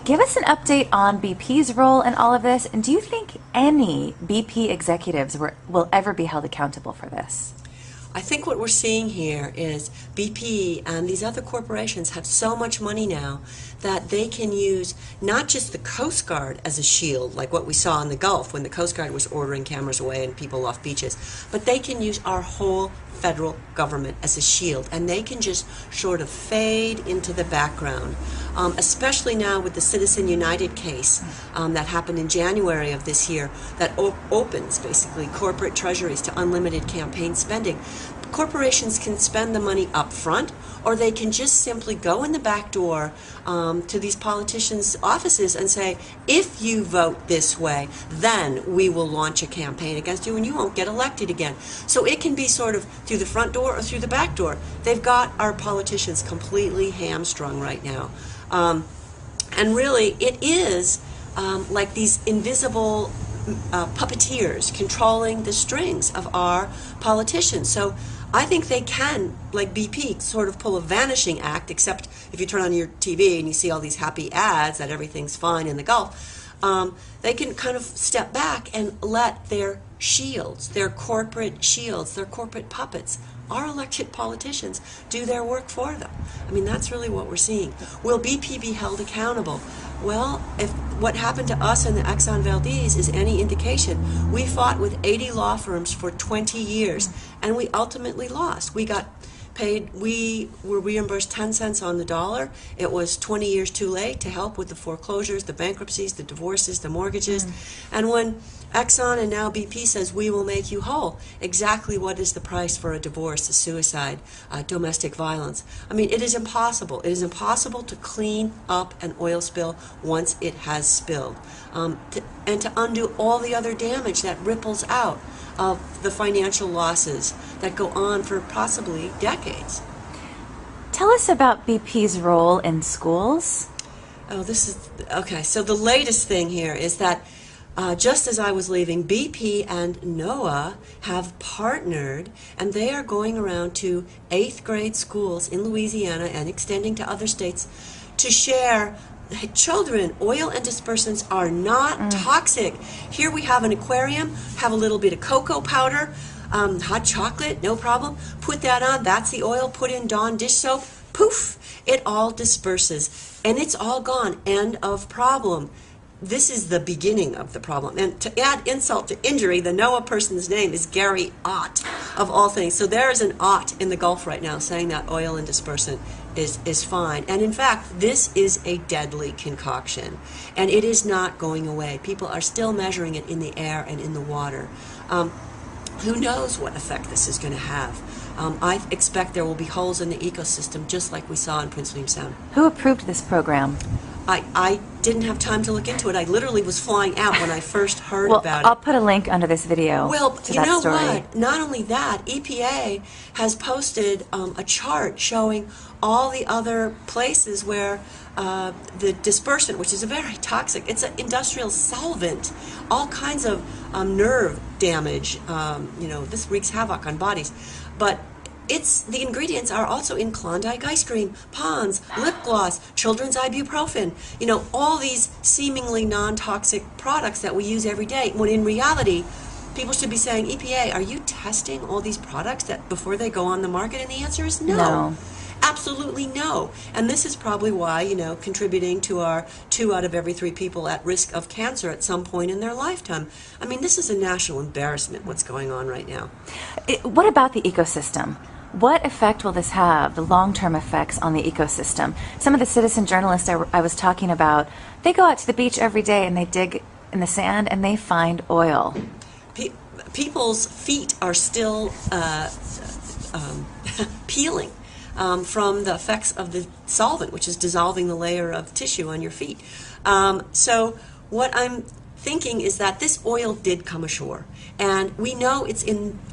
Give us an update on BP's role in all of this, and do you think any BP executives will ever be held accountable for this? I think what we're seeing here is BP and these other corporations have so much money now that they can use not just the Coast Guard as a shield, like what we saw in the Gulf when the Coast Guard was ordering cameras away and people off beaches, but they can use our whole federal government as a shield, and they can just sort of fade into the background, especially now with the Citizen United case that happened in January of this year that opens basically corporate treasuries to unlimited campaign spending. Corporations can spend the money up front, or they can just simply go in the back door to these politicians' offices and say, if you vote this way, then we will launch a campaign against you and you won't get elected again. So it can be sort of through the front door or through the back door. They've got our politicians completely hamstrung right now. And really, it is like these invisible puppeteers controlling the strings of our politicians. So I think they can, like BP, sort of pull a vanishing act, except if you turn on your TV and you see all these happy ads that everything's fine in the Gulf. They can kind of step back and let their shields, their corporate shields, their corporate puppets, our elected politicians, do their work for them. I mean, that's really what we're seeing. Will BP be held accountable? Well, if what happened to us in the Exxon Valdez is any indication, we fought with 80 law firms for 20 years, and we ultimately lost. We got paid, we were reimbursed 10 cents on the dollar. It was 20 years too late to help with the foreclosures, the bankruptcies, the divorces, the mortgages. And when Exxon and now BP says we will make you whole, exactly what is the price for a divorce, a suicide, domestic violence? I mean, it is impossible. It is impossible to clean up an oil spill once it has spilled, and to undo all the other damage that ripples out of the financial losses that go on for possibly decades. Tell us about BP's role in schools. Oh, this is okay. So the latest thing here is that just as I was leaving, BP and NOAA have partnered, and they are going around to 8th grade schools in Louisiana and extending to other states to share, hey, children, oil and dispersants are not toxic. Here we have an aquarium, have a little bit of cocoa powder, hot chocolate, no problem. Put that on, that's the oil, put in Dawn dish soap, poof, it all disperses. And it's all gone, end of problem. This is the beginning of the problem. And to add insult to injury, the NOAA person's name is Riki Ott, of all things. So there is an Ott in the Gulf right now saying that oil and dispersant is fine. And in fact, this is a deadly concoction. And it is not going away. People are still measuring it in the air and in the water. Who knows what effect this is going to have? I expect there will be holes in the ecosystem, just like we saw in Prince William Sound. Who approved this program? I didn't have time to look into it. I literally was flying out when I first heard about it. I'll put a link under this video to that story. What? Not only that, EPA has posted a chart showing all the other places where the dispersant, which is a very toxic, it's an industrial solvent, all kinds of nerve damage. This wreaks havoc on bodies. But the ingredients are also in Klondike ice cream, Pond's, lip gloss, children's ibuprofen, all these seemingly non-toxic products that we use every day, when in reality, people should be saying, EPA, are you testing all these products that before they go on the market? And the answer is no. Absolutely no. And this is probably why, contributing to our 2 out of every 3 people at risk of cancer at some point in their lifetime. I mean, this is a national embarrassment, what's going on right now. What about the ecosystem? What effect will this have, the long-term effects on the ecosystem? Some of the citizen journalists I was talking about, they go out to the beach every day and they dig in the sand and they find oil. People's feet are still peeling from the effects of the solvent, which is dissolving the layer of tissue on your feet. So what I'm thinking is that this oil did come ashore, and we know it's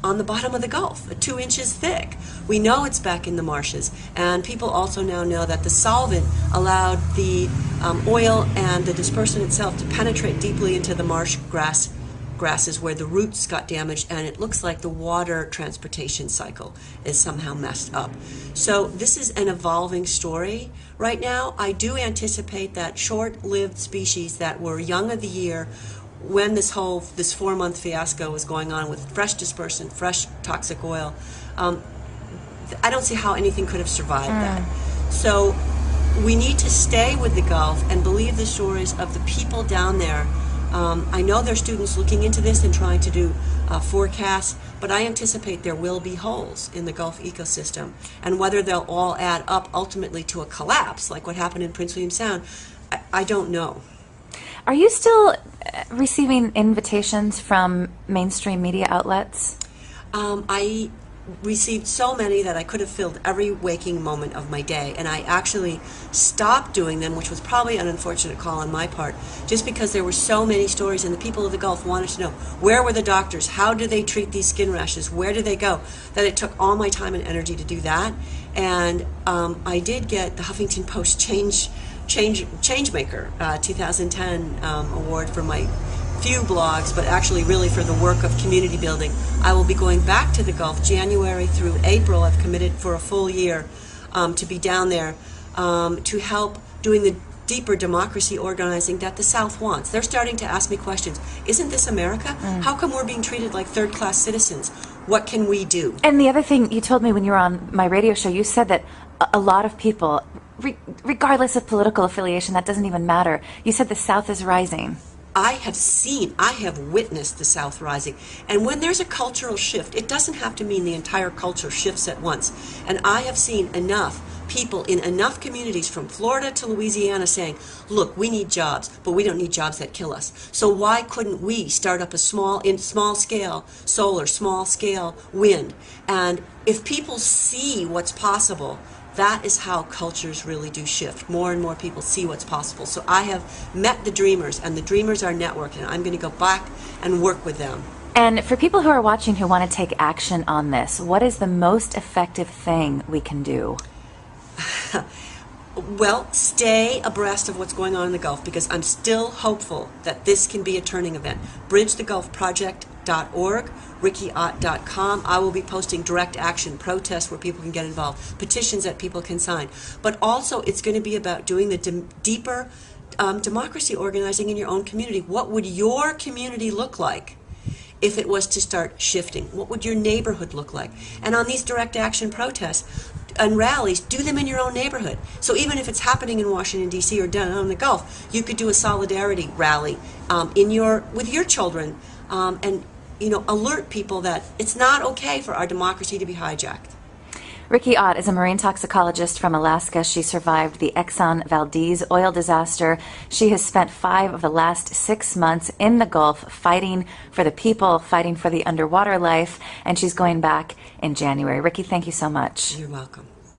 on the bottom of the Gulf, 2 inches thick. We know it's back in the marshes, and people also now know that the solvent allowed the oil and the dispersant itself to penetrate deeply into the marsh grasses where the roots got damaged, and it looks like the water transportation cycle is somehow messed up. So this is an evolving story right now. I do anticipate that short-lived species that were young of the year when this 4-month fiasco was going on with fresh dispersant, fresh toxic oil, I don't see how anything could have survived that. So we need to stay with the Gulf and believe the stories of the people down there. I know there are students looking into this and trying to do forecasts, but I anticipate there will be holes in the Gulf ecosystem. And whether they'll all add up ultimately to a collapse, like what happened in Prince William Sound, I don't know. Are you still receiving invitations from mainstream media outlets? I received so many that I could have filled every waking moment of my day, and I actually stopped doing them, which was probably an unfortunate call on my part, just because there were so many stories and the people of the Gulf wanted to know where were the doctors, how do they treat these skin rashes, where do they go, that it took all my time and energy to do that. And I did get the Huffington Post Changemaker 2010 award for my few blogs, but actually really for the work of community building. I will be going back to the Gulf January through April. I've committed for a full year to be down there to help doing the deeper democracy organizing that the South wants. They're starting to ask me questions. Isn't this America? How come we're being treated like third-class citizens? What can we do? And the other thing you told me when you were on my radio show, you said that a lot of people, regardless of political affiliation, that doesn't even matter. You said the South is rising. I have witnessed the South rising. And when there's a cultural shift, it doesn't have to mean the entire culture shifts at once. And I have seen enough people in enough communities from Florida to Louisiana saying, look, we need jobs, but we don't need jobs that kill us. So why couldn't we start up a small scale solar, small scale wind? And if people see what's possible, that is how cultures really do shift. More and more people see what's possible. So I have met the dreamers, and the dreamers are networked, and I'm going to go back and work with them. And for people who are watching who want to take action on this, what is the most effective thing we can do? Well, stay abreast of what's going on in the Gulf, because I'm still hopeful that this can be a turning event. BridgeTheGulfProject.org, RikiOtt.com. I will be posting direct action protests where people can get involved, petitions that people can sign. But also, it's going to be about doing the deeper democracy organizing in your own community. What would your community look like if it was to start shifting? What would your neighborhood look like? And on these direct action protests and rallies, do them in your own neighborhood. So even if it's happening in Washington, D.C. or down on the Gulf, you could do a solidarity rally with your children and alert people that it's not okay for our democracy to be hijacked. Riki Ott is a marine toxicologist from Alaska. She survived the Exxon Valdez oil disaster. She has spent 5 of the last 6 months in the Gulf fighting for the people, fighting for the underwater life, and she's going back in January. Riki, thank you so much. You're welcome.